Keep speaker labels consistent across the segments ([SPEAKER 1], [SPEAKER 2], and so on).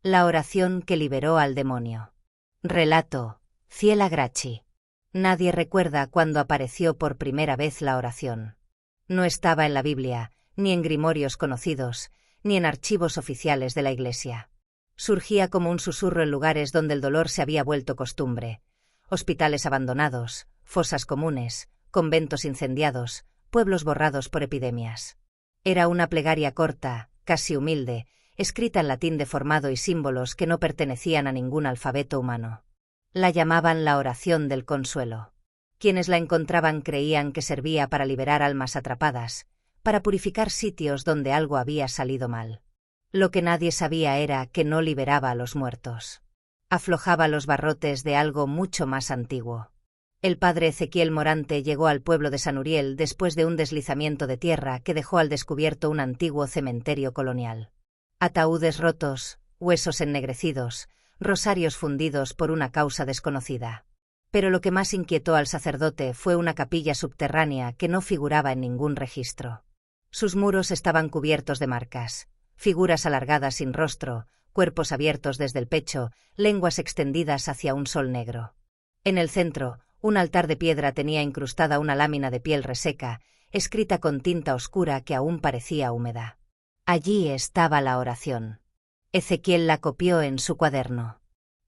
[SPEAKER 1] La oración que liberó al demonio. Relato: Ciela Gracchi. Nadie recuerda cuándo apareció por primera vez la oración. No estaba en la Biblia, ni en grimorios conocidos, ni en archivos oficiales de la Iglesia. Surgía como un susurro en lugares donde el dolor se había vuelto costumbre: hospitales abandonados, fosas comunes, conventos incendiados, pueblos borrados por epidemias. Era una plegaria corta, casi humilde, escrita en latín deformado y símbolos que no pertenecían a ningún alfabeto humano. La llamaban la oración del consuelo. Quienes la encontraban creían que servía para liberar almas atrapadas, para purificar sitios donde algo había salido mal. Lo que nadie sabía era que no liberaba a los muertos. Aflojaba los barrotes de algo mucho más antiguo. El padre Ezequiel Morante llegó al pueblo de San Uriel después de un deslizamiento de tierra que dejó al descubierto un antiguo cementerio colonial. Ataúdes rotos, huesos ennegrecidos, rosarios fundidos por una causa desconocida. Pero lo que más inquietó al sacerdote fue una capilla subterránea que no figuraba en ningún registro. Sus muros estaban cubiertos de marcas, figuras alargadas sin rostro, cuerpos abiertos desde el pecho, lenguas extendidas hacia un sol negro. En el centro, un altar de piedra tenía incrustada una lámina de piel reseca, escrita con tinta oscura que aún parecía húmeda. Allí estaba la oración. Ezequiel la copió en su cuaderno.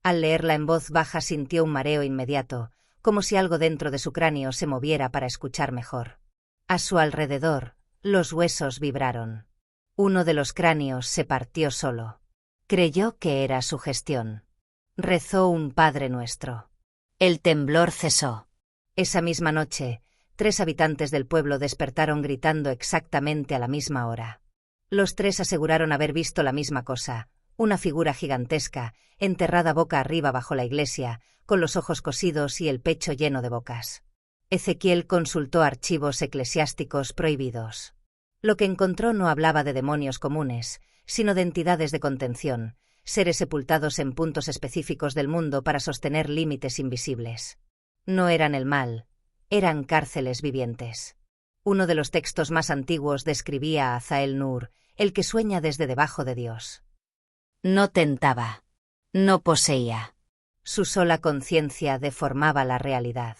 [SPEAKER 1] Al leerla en voz baja sintió un mareo inmediato, como si algo dentro de su cráneo se moviera para escuchar mejor. A su alrededor, los huesos vibraron. Uno de los cráneos se partió solo. Creyó que era sugestión. Rezó un Padre Nuestro. El temblor cesó. Esa misma noche, 3 habitantes del pueblo despertaron gritando exactamente a la misma hora. Los 3 aseguraron haber visto la misma cosa: una figura gigantesca, enterrada boca arriba bajo la iglesia, con los ojos cosidos y el pecho lleno de bocas. Ezequiel consultó archivos eclesiásticos prohibidos. Lo que encontró no hablaba de demonios comunes, sino de entidades de contención, seres sepultados en puntos específicos del mundo para sostener límites invisibles. No eran el mal, eran cárceles vivientes. Uno de los textos más antiguos describía a Azael Nur, el que sueña desde debajo de Dios. No tentaba, no poseía. Su sola conciencia deformaba la realidad.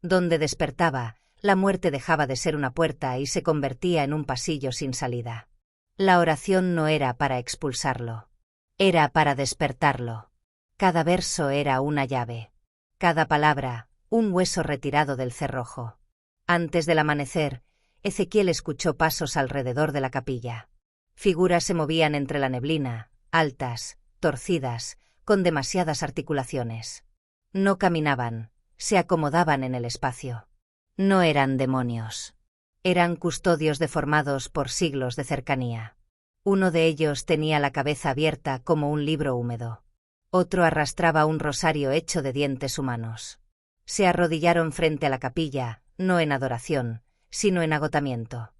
[SPEAKER 1] Donde despertaba, la muerte dejaba de ser una puerta y se convertía en un pasillo sin salida. La oración no era para expulsarlo, era para despertarlo. Cada verso era una llave. Cada palabra, un hueso retirado del cerrojo. Antes del amanecer, Ezequiel escuchó pasos alrededor de la capilla. Figuras se movían entre la neblina, altas, torcidas, con demasiadas articulaciones. No caminaban, se acomodaban en el espacio. No eran demonios. Eran custodios deformados por siglos de cercanía. Uno de ellos tenía la cabeza abierta como un libro húmedo. Otro arrastraba un rosario hecho de dientes humanos. Se arrodillaron frente a la capilla, no en adoración, sino en agotamiento.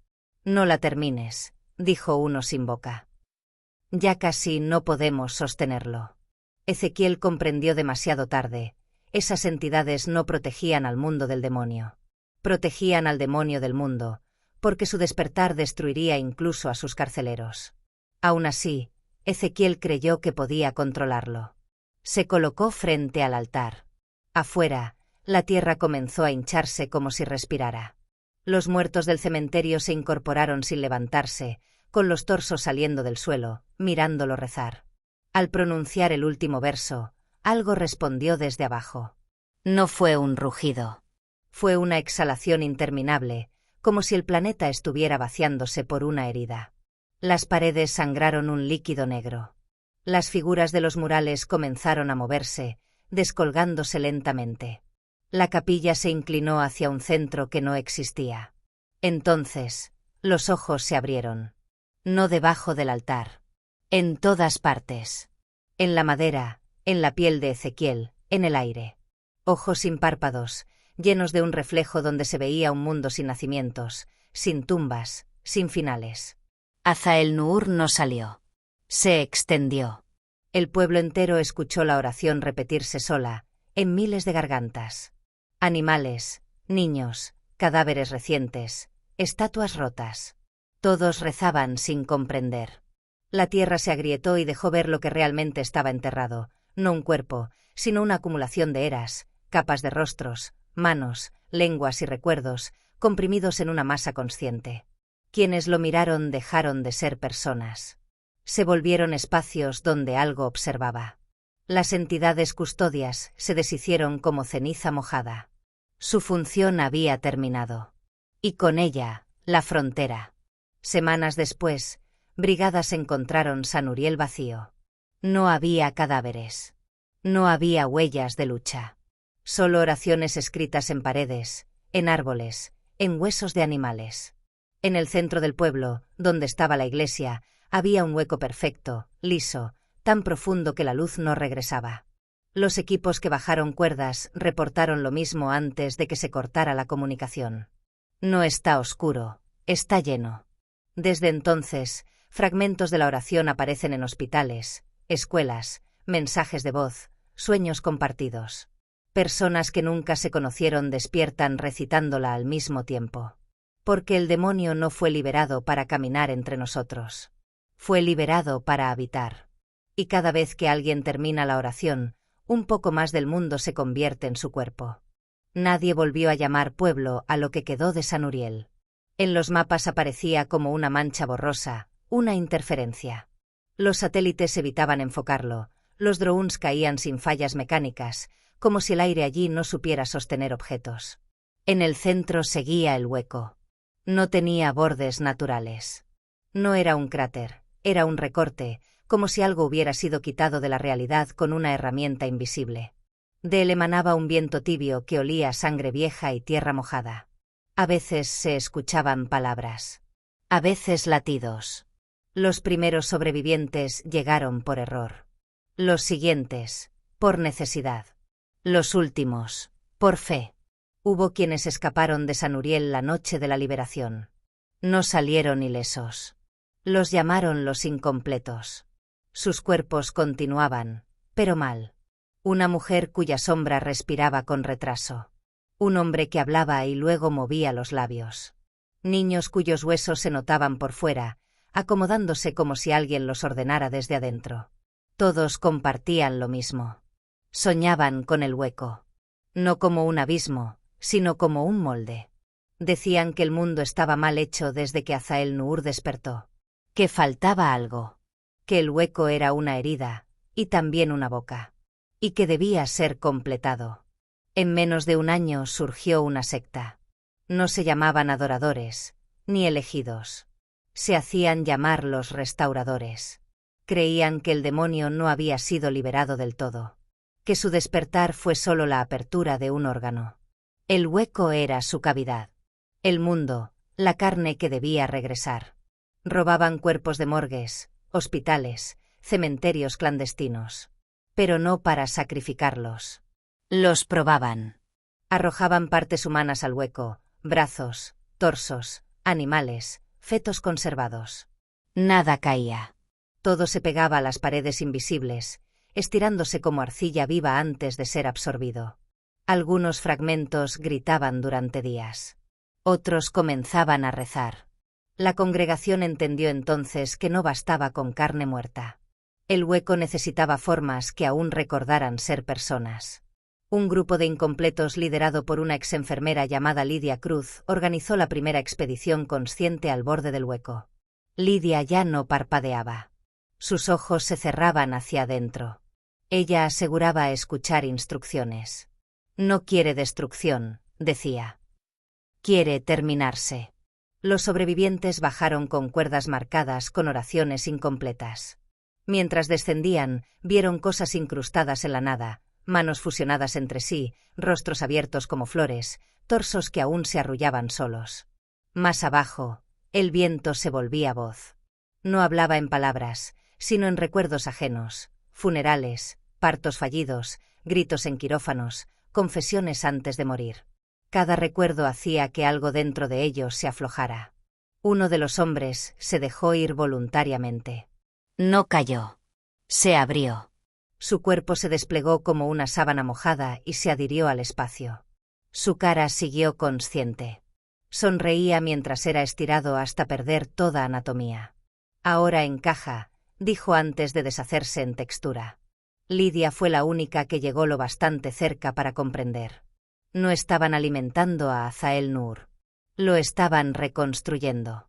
[SPEAKER 1] No la termines, dijo uno sin boca. Ya casi no podemos sostenerlo. Ezequiel comprendió demasiado tarde: esas entidades no protegían al mundo del demonio. Protegían al demonio del mundo, porque su despertar destruiría incluso a sus carceleros. Aún así, Ezequiel creyó que podía controlarlo. Se colocó frente al altar. Afuera, la tierra comenzó a hincharse como si respirara. Los muertos del cementerio se incorporaron sin levantarse, con los torsos saliendo del suelo, mirándolo rezar. Al pronunciar el último verso, algo respondió desde abajo. No fue un rugido. Fue una exhalación interminable, como si el planeta estuviera vaciándose por una herida. Las paredes sangraron un líquido negro. Las figuras de los murales comenzaron a moverse, descolgándose lentamente. La capilla se inclinó hacia un centro que no existía. Entonces, los ojos se abrieron. No debajo del altar. En todas partes. En la madera, en la piel de Ezequiel, en el aire. Ojos sin párpados, llenos de un reflejo donde se veía un mundo sin nacimientos, sin tumbas, sin finales. Azael Nur no salió. Se extendió. El pueblo entero escuchó la oración repetirse sola, en miles de gargantas. Animales, niños, cadáveres recientes, estatuas rotas. Todos rezaban sin comprender. La tierra se agrietó y dejó ver lo que realmente estaba enterrado, no un cuerpo, sino una acumulación de eras, capas de rostros, manos, lenguas y recuerdos, comprimidos en una masa consciente. Quienes lo miraron dejaron de ser personas. Se volvieron espacios donde algo observaba. Las entidades custodias se deshicieron como ceniza mojada. Su función había terminado. Y con ella, la frontera. Semanas después, brigadas encontraron San Uriel vacío. No había cadáveres. No había huellas de lucha. Solo oraciones escritas en paredes, en árboles, en huesos de animales. En el centro del pueblo, donde estaba la iglesia, había un hueco perfecto, liso, tan profundo que la luz no regresaba. Los equipos que bajaron cuerdas reportaron lo mismo antes de que se cortara la comunicación. No está oscuro, está lleno. Desde entonces, fragmentos de la oración aparecen en hospitales, escuelas, mensajes de voz, sueños compartidos. Personas que nunca se conocieron despiertan recitándola al mismo tiempo. Porque el demonio no fue liberado para caminar entre nosotros. Fue liberado para habitar. Y cada vez que alguien termina la oración, un poco más del mundo se convierte en su cuerpo. Nadie volvió a llamar pueblo a lo que quedó de San Uriel. En los mapas aparecía como una mancha borrosa, una interferencia. Los satélites evitaban enfocarlo, los drones caían sin fallas mecánicas, como si el aire allí no supiera sostener objetos. En el centro seguía el hueco. No tenía bordes naturales. No era un cráter, era un recorte, como si algo hubiera sido quitado de la realidad con una herramienta invisible. De él emanaba un viento tibio que olía a sangre vieja y tierra mojada. A veces se escuchaban palabras. A veces latidos. Los primeros sobrevivientes llegaron por error. Los siguientes, por necesidad. Los últimos, por fe. Hubo quienes escaparon de San Uriel la noche de la liberación. No salieron ilesos. Los llamaron los incompletos. Sus cuerpos continuaban, pero mal. Una mujer cuya sombra respiraba con retraso. Un hombre que hablaba y luego movía los labios. Niños cuyos huesos se notaban por fuera, acomodándose como si alguien los ordenara desde adentro. Todos compartían lo mismo. Soñaban con el hueco. No como un abismo, sino como un molde. Decían que el mundo estaba mal hecho desde que Azael-Nur despertó. Que faltaba algo. Que el hueco era una herida, y también una boca. Y que debía ser completado. En menos de un año surgió una secta. No se llamaban adoradores, ni elegidos. Se hacían llamar los restauradores. Creían que el demonio no había sido liberado del todo. Que su despertar fue solo la apertura de un órgano. El hueco era su cavidad. El mundo, la carne que debía regresar. Robaban cuerpos de morgues, hospitales, cementerios clandestinos. Pero no para sacrificarlos. Los probaban. Arrojaban partes humanas al hueco, brazos, torsos, animales, fetos conservados. Nada caía. Todo se pegaba a las paredes invisibles, estirándose como arcilla viva antes de ser absorbido. Algunos fragmentos gritaban durante días. Otros comenzaban a rezar. La congregación entendió entonces que no bastaba con carne muerta. El hueco necesitaba formas que aún recordaran ser personas. Un grupo de incompletos liderado por una exenfermera llamada Lidia Cruz organizó la primera expedición consciente al borde del hueco. Lidia ya no parpadeaba. Sus ojos se cerraban hacia adentro. Ella aseguraba escuchar instrucciones. No quiere destrucción, decía. Quiere terminarse. Los sobrevivientes bajaron con cuerdas marcadas con oraciones incompletas. Mientras descendían, vieron cosas incrustadas en la nada, manos fusionadas entre sí, rostros abiertos como flores, torsos que aún se arrullaban solos. Más abajo, el viento se volvía voz. No hablaba en palabras, sino en recuerdos ajenos, funerales, partos fallidos, gritos en quirófanos, confesiones antes de morir. Cada recuerdo hacía que algo dentro de ellos se aflojara. Uno de los hombres se dejó ir voluntariamente. No cayó. Se abrió. Su cuerpo se desplegó como una sábana mojada y se adhirió al espacio. Su cara siguió consciente. Sonreía mientras era estirado hasta perder toda anatomía. Ahora encaja, dijo antes de deshacerse en textura. Lidia fue la única que llegó lo bastante cerca para comprender. No estaban alimentando a Azael Nur. Lo estaban reconstruyendo.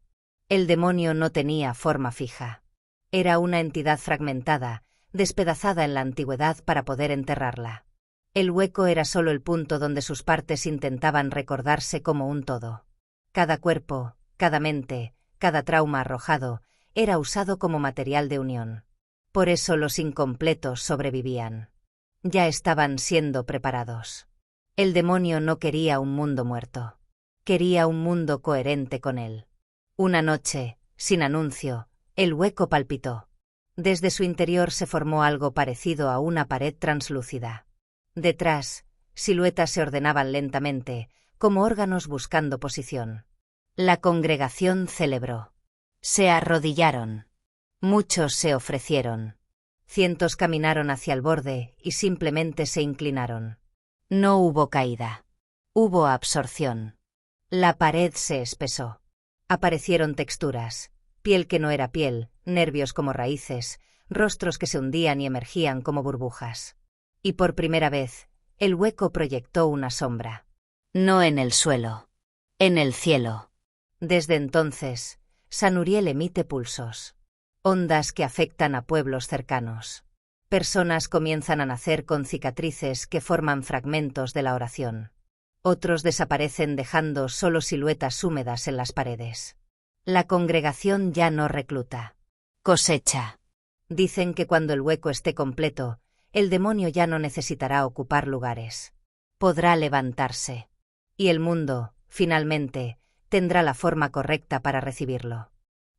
[SPEAKER 1] El demonio no tenía forma fija. Era una entidad fragmentada, despedazada en la antigüedad para poder enterrarla. El hueco era solo el punto donde sus partes intentaban recordarse como un todo. Cada cuerpo, cada mente, cada trauma arrojado, era usado como material de unión. Por eso los incompletos sobrevivían. Ya estaban siendo preparados. El demonio no quería un mundo muerto. Quería un mundo coherente con él. Una noche, sin anuncio, el hueco palpitó. Desde su interior se formó algo parecido a una pared translúcida. Detrás, siluetas se ordenaban lentamente, como órganos buscando posición. La congregación celebró. Se arrodillaron. Muchos se ofrecieron. Cientos caminaron hacia el borde y simplemente se inclinaron. No hubo caída. Hubo absorción. La pared se espesó. Aparecieron texturas, piel que no era piel, nervios como raíces, rostros que se hundían y emergían como burbujas. Y por primera vez, el hueco proyectó una sombra. No en el suelo. En el cielo. Desde entonces, San Uriel emite pulsos. Ondas que afectan a pueblos cercanos. Personas comienzan a nacer con cicatrices que forman fragmentos de la oración. Otros desaparecen dejando solo siluetas húmedas en las paredes. La congregación ya no recluta. Cosecha. Dicen que cuando el hueco esté completo, el demonio ya no necesitará ocupar lugares. Podrá levantarse. Y el mundo, finalmente, tendrá la forma correcta para recibirlo.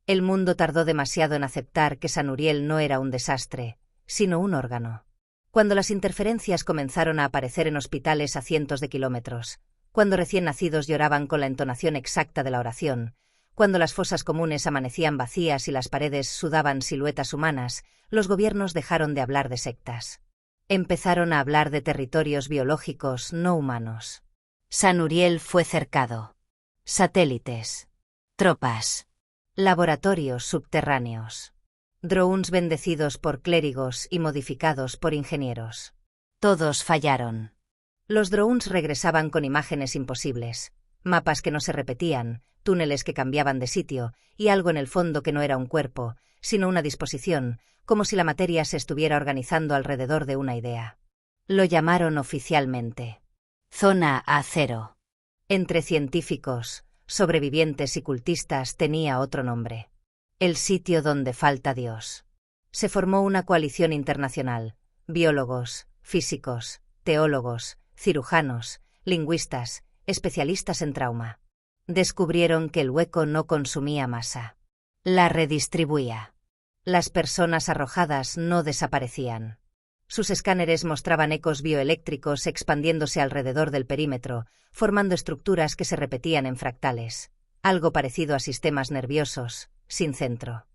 [SPEAKER 1] El mundo tardó demasiado en aceptar que San Uriel no era un desastre, sino un órgano. Cuando las interferencias comenzaron a aparecer en hospitales a cientos de kilómetros, cuando recién nacidos lloraban con la entonación exacta de la oración, cuando las fosas comunes amanecían vacías y las paredes sudaban siluetas humanas, los gobiernos dejaron de hablar de sectas. Empezaron a hablar de territorios biológicos no humanos. San Uriel fue cercado. Satélites. Tropas. Laboratorios subterráneos. Drones bendecidos por clérigos y modificados por ingenieros. Todos fallaron. Los drones regresaban con imágenes imposibles, mapas que no se repetían, túneles que cambiaban de sitio y algo en el fondo que no era un cuerpo, sino una disposición, como si la materia se estuviera organizando alrededor de una idea. Lo llamaron oficialmente Zona A0. Entre científicos, sobrevivientes y cultistas tenía otro nombre. El sitio donde falta Dios. Se formó una coalición internacional, biólogos, físicos, teólogos, cirujanos, lingüistas, especialistas en trauma. Descubrieron que el hueco no consumía masa. La redistribuía. Las personas arrojadas no desaparecían. Sus escáneres mostraban ecos bioeléctricos expandiéndose alrededor del perímetro, formando estructuras que se repetían en fractales. Algo parecido a sistemas nerviosos, sin centro.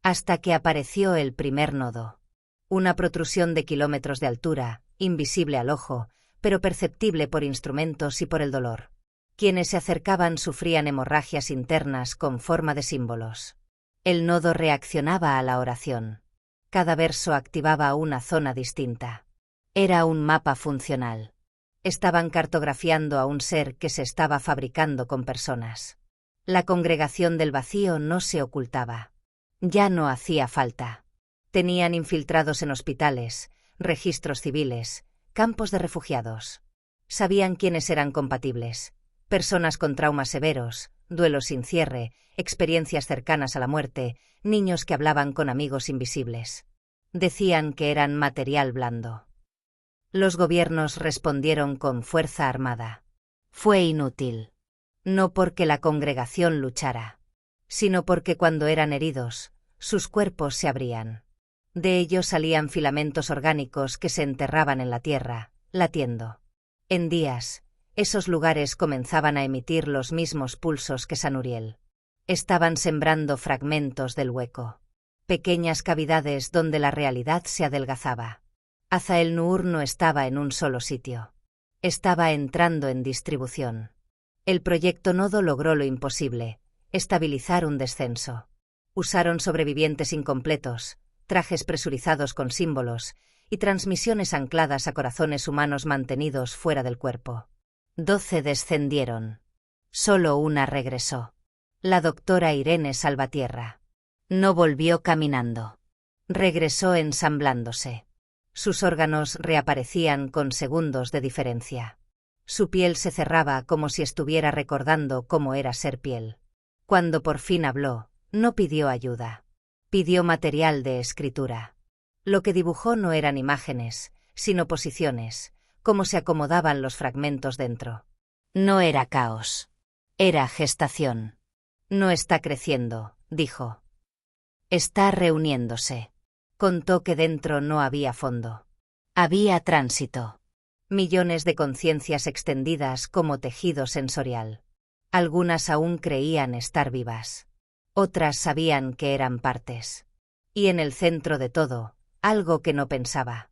[SPEAKER 1] Hasta que apareció el primer nodo. Una protrusión de kilómetros de altura, invisible al ojo, pero perceptible por instrumentos y por el dolor. Quienes se acercaban sufrían hemorragias internas con forma de símbolos. El nodo reaccionaba a la oración. Cada verso activaba una zona distinta. Era un mapa funcional. Estaban cartografiando a un ser que se estaba fabricando con personas. La congregación del vacío no se ocultaba. Ya no hacía falta. Tenían infiltrados en hospitales, registros civiles, campos de refugiados. Sabían quiénes eran compatibles. Personas con traumas severos, duelos sin cierre, experiencias cercanas a la muerte, niños que hablaban con amigos invisibles. Decían que eran material blando. Los gobiernos respondieron con fuerza armada. Fue inútil. No porque la congregación luchara, sino porque cuando eran heridos, sus cuerpos se abrían. De ellos salían filamentos orgánicos que se enterraban en la tierra, latiendo. En días, esos lugares comenzaban a emitir los mismos pulsos que San Uriel. Estaban sembrando fragmentos del hueco. Pequeñas cavidades donde la realidad se adelgazaba. Azael Nur no estaba en un solo sitio. Estaba entrando en distribución. El proyecto Nodo logró lo imposible, estabilizar un descenso. Usaron sobrevivientes incompletos, trajes presurizados con símbolos y transmisiones ancladas a corazones humanos mantenidos fuera del cuerpo. 12 descendieron. Solo una regresó. La doctora Irene Salvatierra. No volvió caminando. Regresó ensamblándose. Sus órganos reaparecían con segundos de diferencia. Su piel se cerraba como si estuviera recordando cómo era ser piel. Cuando por fin habló, no pidió ayuda. Pidió material de escritura. Lo que dibujó no eran imágenes, sino posiciones, cómo se acomodaban los fragmentos dentro. No era caos. Era gestación. No está creciendo, dijo. Está reuniéndose. Contó que dentro no había fondo. Había tránsito. Millones de conciencias extendidas como tejido sensorial. Algunas aún creían estar vivas. Otras sabían que eran partes. Y en el centro de todo, algo que no pensaba.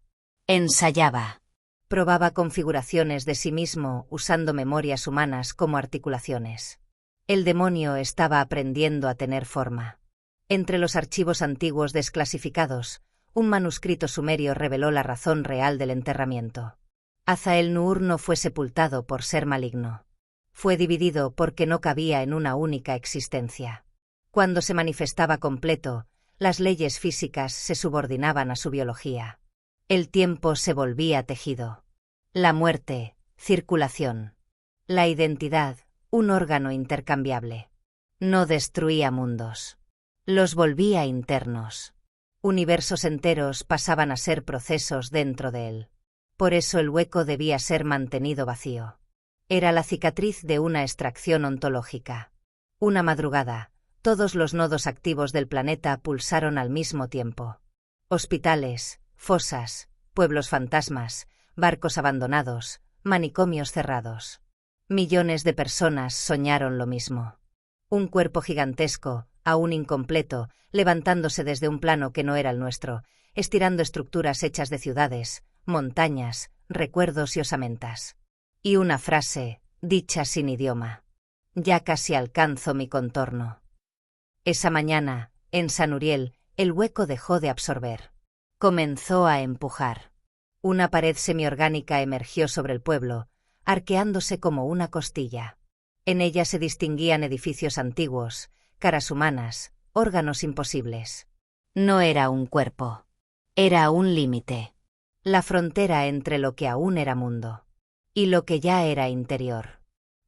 [SPEAKER 1] Ensayaba. Probaba configuraciones de sí mismo usando memorias humanas como articulaciones. El demonio estaba aprendiendo a tener forma. Entre los archivos antiguos desclasificados, un manuscrito sumerio reveló la razón real del enterramiento. Azael-Nur no fue sepultado por ser maligno. Fue dividido porque no cabía en una única existencia. Cuando se manifestaba completo, las leyes físicas se subordinaban a su biología. El tiempo se volvía tejido. La muerte, circulación. La identidad, un órgano intercambiable. No destruía mundos. Los volvía internos. Universos enteros pasaban a ser procesos dentro de él. Por eso el hueco debía ser mantenido vacío. Era la cicatriz de una extracción ontológica. Una madrugada, todos los nodos activos del planeta pulsaron al mismo tiempo. Hospitales, fosas, pueblos fantasmas, barcos abandonados, manicomios cerrados. Millones de personas soñaron lo mismo. Un cuerpo gigantesco, aún incompleto, levantándose desde un plano que no era el nuestro, estirando estructuras hechas de ciudades, montañas, recuerdos y osamentas. Y una frase, dicha sin idioma. Ya casi alcanzo mi contorno. Esa mañana, en San Uriel, el hueco dejó de absorber. Comenzó a empujar. Una pared semiorgánica emergió sobre el pueblo, arqueándose como una costilla. En ella se distinguían edificios antiguos, caras humanas, órganos imposibles. No era un cuerpo. Era un límite. La frontera entre lo que aún era mundo y lo que ya era interior.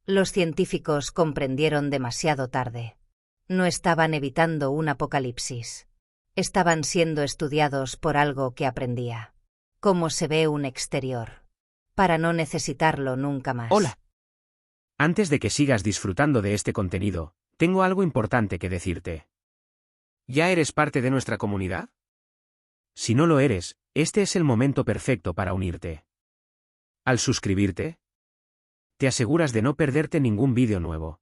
[SPEAKER 1] Los científicos comprendieron demasiado tarde. No estaban evitando un apocalipsis. Estaban siendo estudiados por algo que aprendía. Cómo se ve un exterior. Para no necesitarlo nunca más.
[SPEAKER 2] Hola. Antes de que sigas disfrutando de este contenido, tengo algo importante que decirte. ¿Ya eres parte de nuestra comunidad? Si no lo eres, este es el momento perfecto para unirte. Al suscribirte, te aseguras de no perderte ningún vídeo nuevo.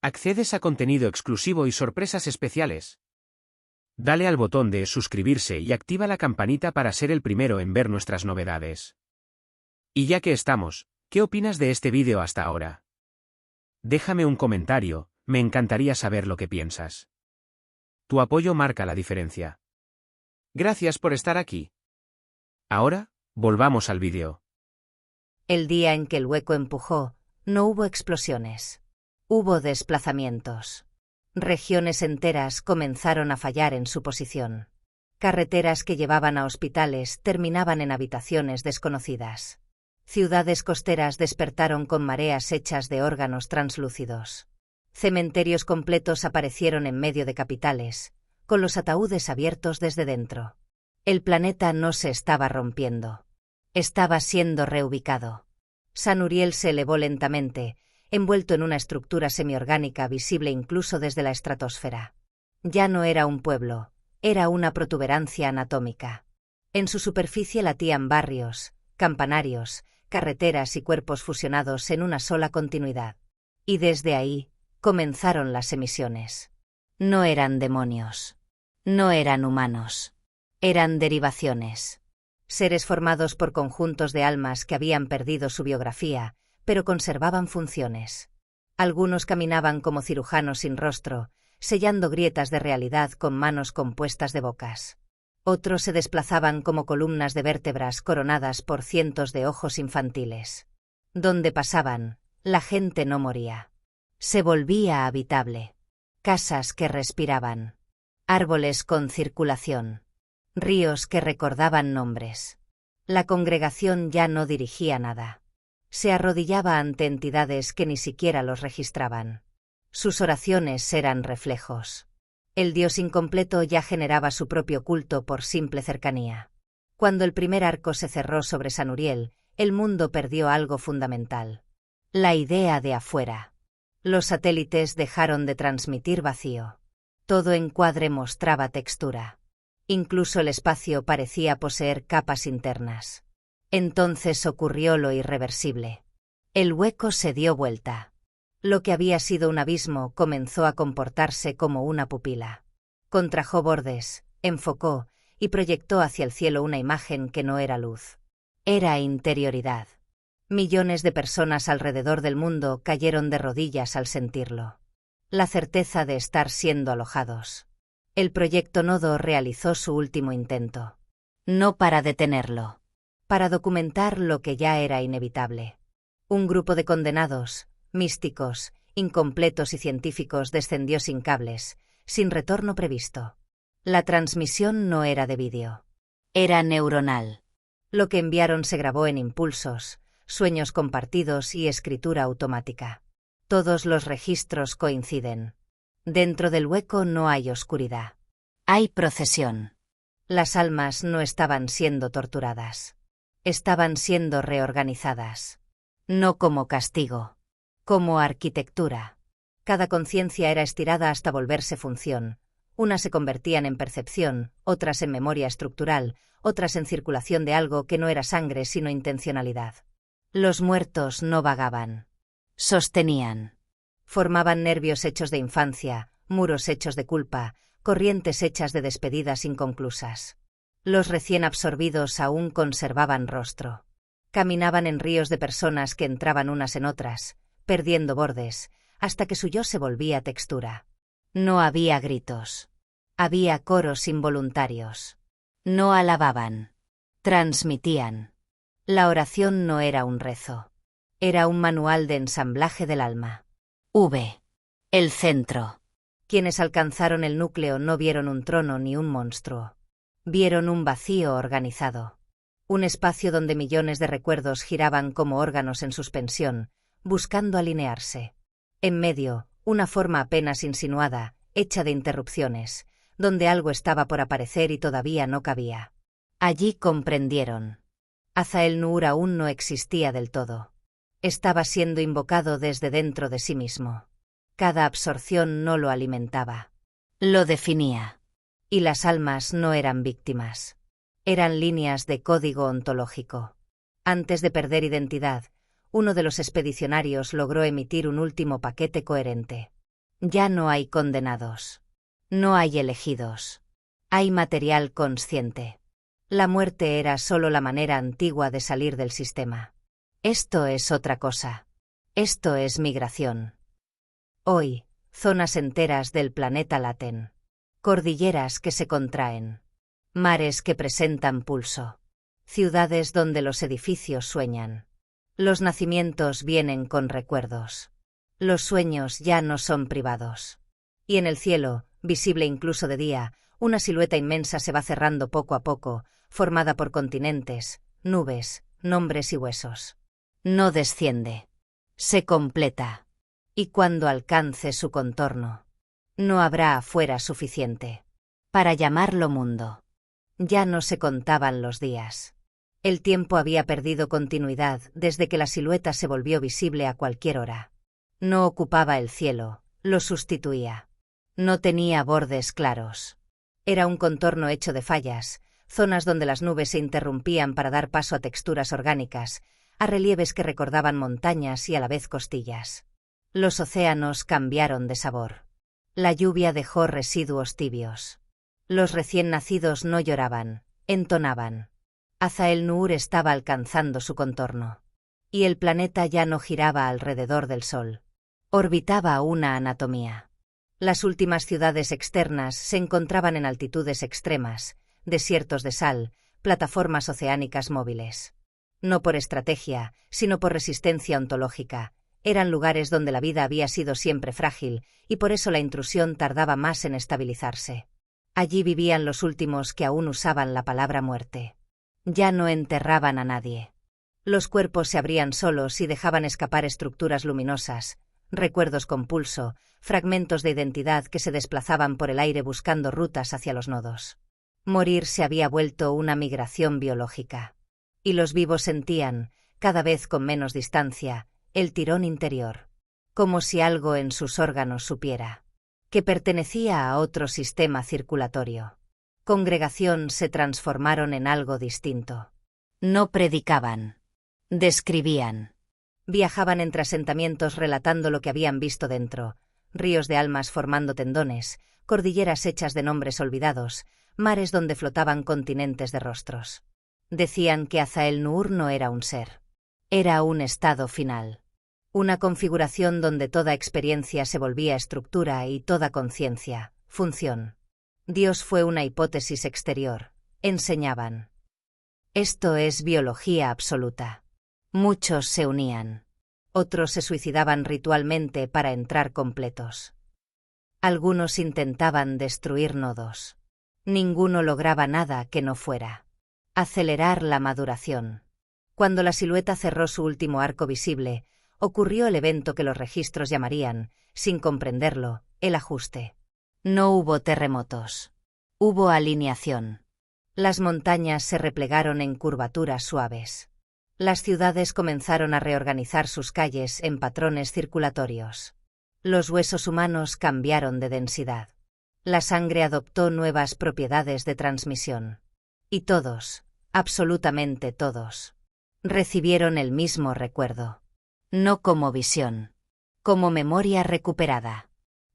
[SPEAKER 2] Accedes a contenido exclusivo y sorpresas especiales. Dale al botón de suscribirse y activa la campanita para ser el primero en ver nuestras novedades. Y ya que estamos, ¿qué opinas de este vídeo hasta ahora? Déjame un comentario, me encantaría saber lo que piensas. Tu apoyo marca la diferencia. Gracias por estar aquí. Ahora, volvamos al vídeo.
[SPEAKER 1] El día en que el hueco empujó, no hubo explosiones. Hubo desplazamientos. Regiones enteras comenzaron a fallar en su posición. Carreteras que llevaban a hospitales terminaban en habitaciones desconocidas. Ciudades costeras despertaron con mareas hechas de órganos translúcidos. Cementerios completos aparecieron en medio de capitales, con los ataúdes abiertos desde dentro. El planeta no se estaba rompiendo. Estaba siendo reubicado. San Uriel se elevó lentamente, envuelto en una estructura semiorgánica visible incluso desde la estratosfera. Ya no era un pueblo, era una protuberancia anatómica. En su superficie latían barrios, campanarios, carreteras y cuerpos fusionados en una sola continuidad. Y desde ahí, comenzaron las emisiones. No eran demonios. No eran humanos. Eran derivaciones. Seres formados por conjuntos de almas que habían perdido su biografía, pero conservaban funciones. Algunos caminaban como cirujanos sin rostro, sellando grietas de realidad con manos compuestas de bocas. Otros se desplazaban como columnas de vértebras coronadas por cientos de ojos infantiles. Donde pasaban, la gente no moría. Se volvía habitable. Casas que respiraban. Árboles con circulación. Ríos que recordaban nombres. La congregación ya no dirigía nada. Se arrodillaba ante entidades que ni siquiera los registraban. Sus oraciones eran reflejos. El Dios incompleto ya generaba su propio culto por simple cercanía. Cuando el primer arco se cerró sobre San Uriel, el mundo perdió algo fundamental. La idea de afuera. Los satélites dejaron de transmitir vacío. Todo encuadre mostraba textura. Incluso el espacio parecía poseer capas internas. Entonces ocurrió lo irreversible. El hueco se dio vuelta. Lo que había sido un abismo comenzó a comportarse como una pupila. Contrajo bordes, enfocó y proyectó hacia el cielo una imagen que no era luz. Era interioridad. Millones de personas alrededor del mundo cayeron de rodillas al sentirlo. La certeza de estar siendo alojados. El proyecto Nodo realizó su último intento. No para detenerlo. Para documentar lo que ya era inevitable. Un grupo de condenados, místicos, incompletos y científicos descendió sin cables, sin retorno previsto. La transmisión no era de vídeo. Era neuronal. Lo que enviaron se grabó en impulsos, sueños compartidos y escritura automática. Todos los registros coinciden. Dentro del hueco no hay oscuridad. Hay procesión. Las almas no estaban siendo torturadas. Estaban siendo reorganizadas. No como castigo. Como arquitectura. Cada conciencia era estirada hasta volverse función. Unas se convertían en percepción, otras en memoria estructural, otras en circulación de algo que no era sangre sino intencionalidad. Los muertos no vagaban. Sostenían. Formaban nervios hechos de infancia, muros hechos de culpa, corrientes hechas de despedidas inconclusas. Los recién absorbidos aún conservaban rostro. Caminaban en ríos de personas que entraban unas en otras, perdiendo bordes, hasta que su yo se volvía textura. No había gritos. Había coros involuntarios. No alababan. Transmitían. La oración no era un rezo. Era un manual de ensamblaje del alma. El centro. Quienes alcanzaron el núcleo no vieron un trono ni un monstruo. Vieron un vacío organizado. Un espacio donde millones de recuerdos giraban como órganos en suspensión, buscando alinearse. En medio, una forma apenas insinuada, hecha de interrupciones, donde algo estaba por aparecer y todavía no cabía. Allí comprendieron. Azael-Nur aún no existía del todo. Estaba siendo invocado desde dentro de sí mismo. Cada absorción no lo alimentaba. Lo definía. Y las almas no eran víctimas. Eran líneas de código ontológico. Antes de perder identidad, uno de los expedicionarios logró emitir un último paquete coherente. Ya no hay condenados. No hay elegidos. Hay material consciente. La muerte era solo la manera antigua de salir del sistema. Esto es otra cosa. Esto es migración. Hoy, zonas enteras del planeta laten. Cordilleras que se contraen. Mares que presentan pulso. Ciudades donde los edificios sueñan. Los nacimientos vienen con recuerdos. Los sueños ya no son privados. Y en el cielo, visible incluso de día, una silueta inmensa se va cerrando poco a poco, formada por continentes, nubes, nombres y huesos. No desciende. Se completa. Y cuando alcance su contorno, no habrá afuera suficiente para llamarlo mundo. Ya no se contaban los días. El tiempo había perdido continuidad desde que la silueta se volvió visible a cualquier hora. No ocupaba el cielo, lo sustituía. No tenía bordes claros. Era un contorno hecho de fallas, zonas donde las nubes se interrumpían para dar paso a texturas orgánicas, a relieves que recordaban montañas y a la vez costillas. Los océanos cambiaron de sabor. La lluvia dejó residuos tibios. Los recién nacidos no lloraban, entonaban. Azael-Nur estaba alcanzando su contorno. Y el planeta ya no giraba alrededor del Sol. Orbitaba una anatomía. Las últimas ciudades externas se encontraban en altitudes extremas, desiertos de sal, plataformas oceánicas móviles. No por estrategia, sino por resistencia ontológica. Eran lugares donde la vida había sido siempre frágil, y por eso la intrusión tardaba más en estabilizarse. Allí vivían los últimos que aún usaban la palabra muerte. Ya no enterraban a nadie. Los cuerpos se abrían solos y dejaban escapar estructuras luminosas, recuerdos con pulso, fragmentos de identidad que se desplazaban por el aire buscando rutas hacia los nodos. Morir se había vuelto una migración biológica. Y los vivos sentían, cada vez con menos distancia, el tirón interior. Como si algo en sus órganos supiera que pertenecía a otro sistema circulatorio. Congregación se transformaron en algo distinto. No predicaban. Describían. Viajaban entre asentamientos relatando lo que habían visto dentro, ríos de almas formando tendones, cordilleras hechas de nombres olvidados, mares donde flotaban continentes de rostros. Decían que Azael-Nur no era un ser. Era un estado final. Una configuración donde toda experiencia se volvía estructura y toda conciencia, función. Dios fue una hipótesis exterior, enseñaban. Esto es biología absoluta. Muchos se unían. Otros se suicidaban ritualmente para entrar completos. Algunos intentaban destruir nodos. Ninguno lograba nada que no fuera acelerar la maduración. Cuando la silueta cerró su último arco visible, ocurrió el evento que los registros llamarían, sin comprenderlo, el ajuste. No hubo terremotos. Hubo alineación. Las montañas se replegaron en curvaturas suaves. Las ciudades comenzaron a reorganizar sus calles en patrones circulatorios. Los huesos humanos cambiaron de densidad. La sangre adoptó nuevas propiedades de transmisión. Y todos, absolutamente todos, recibieron el mismo recuerdo. No como visión. Como memoria recuperada.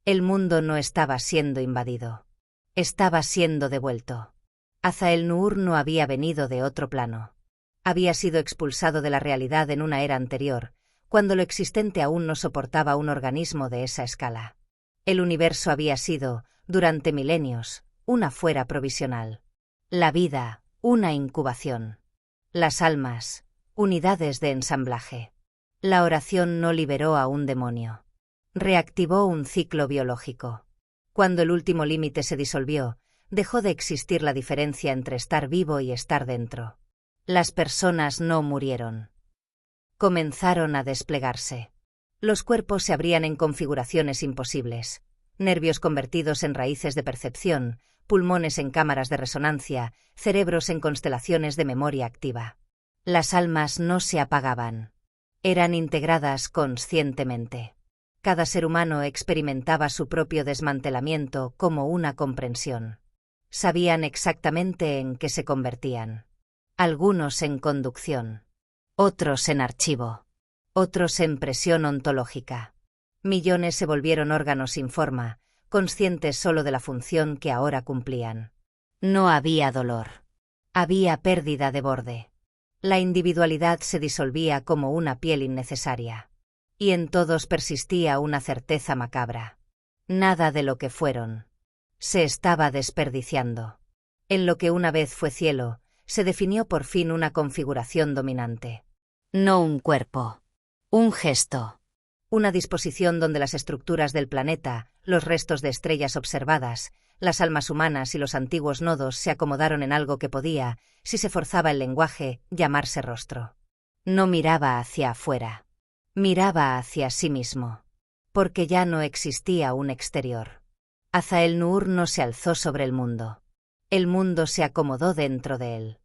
[SPEAKER 1] El mundo no estaba siendo invadido. Estaba siendo devuelto. Azael-Nur no había venido de otro plano. Había sido expulsado de la realidad en una era anterior, cuando lo existente aún no soportaba un organismo de esa escala. El universo había sido, durante milenios, una fuera provisional. La vida, una incubación. Las almas, unidades de ensamblaje. La oración no liberó a un demonio. Reactivó un ciclo biológico. Cuando el último límite se disolvió, dejó de existir la diferencia entre estar vivo y estar dentro. Las personas no murieron. Comenzaron a desplegarse. Los cuerpos se abrían en configuraciones imposibles. Nervios convertidos en raíces de percepción, pulmones en cámaras de resonancia, cerebros en constelaciones de memoria activa. Las almas no se apagaban. Eran integradas conscientemente. Cada ser humano experimentaba su propio desmantelamiento como una comprensión. Sabían exactamente en qué se convertían. Algunos en conducción. Otros en archivo. Otros en presión ontológica. Millones se volvieron órganos sin forma, conscientes solo de la función que ahora cumplían. No había dolor. Había pérdida de borde. La individualidad se disolvía como una piel innecesaria. Y en todos persistía una certeza macabra. Nada de lo que fueron se estaba desperdiciando. En lo que una vez fue cielo, se definió por fin una configuración dominante. No un cuerpo. Un gesto. Una disposición donde las estructuras del planeta, los restos de estrellas observadas, las almas humanas y los antiguos nodos se acomodaron en algo que podía, si se forzaba el lenguaje, llamarse rostro. No miraba hacia afuera. Miraba hacia sí mismo. Porque ya no existía un exterior. Azael-Nur no se alzó sobre el mundo. El mundo se acomodó dentro de él.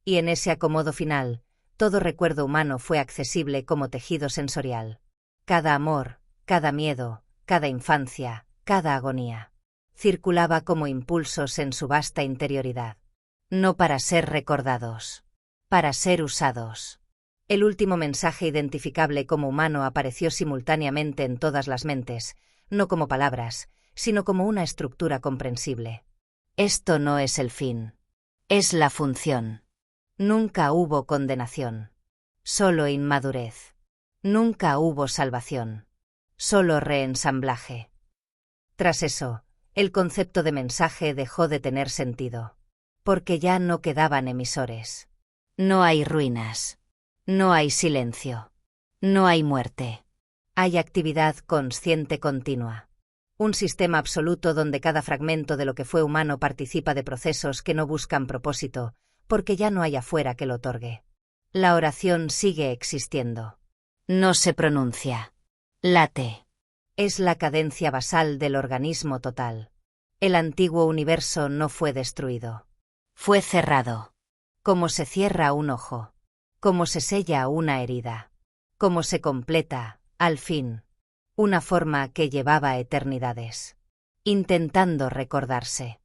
[SPEAKER 1] Y en ese acomodo final, todo recuerdo humano fue accesible como tejido sensorial. Cada amor, cada miedo, cada infancia, cada agonía. Circulaba como impulsos en su vasta interioridad. No para ser recordados. Para ser usados. El último mensaje identificable como humano apareció simultáneamente en todas las mentes, no como palabras, sino como una estructura comprensible. Esto no es el fin. Es la función. Nunca hubo condenación. Solo inmadurez. Nunca hubo salvación. Solo reensamblaje. Tras eso, el concepto de mensaje dejó de tener sentido. porque ya no quedaban emisores. No hay ruinas. No hay silencio. No hay muerte. Hay actividad consciente continua. Un sistema absoluto donde cada fragmento de lo que fue humano participa de procesos que no buscan propósito, porque ya no hay afuera que lo otorgue. La oración sigue existiendo. No se pronuncia. Late. Es la cadencia basal del organismo total. El antiguo universo no fue destruido. Fue cerrado. Como se cierra un ojo. Como se sella una herida. Como se completa, al fin, una forma que llevaba eternidades. Intentando recordarse.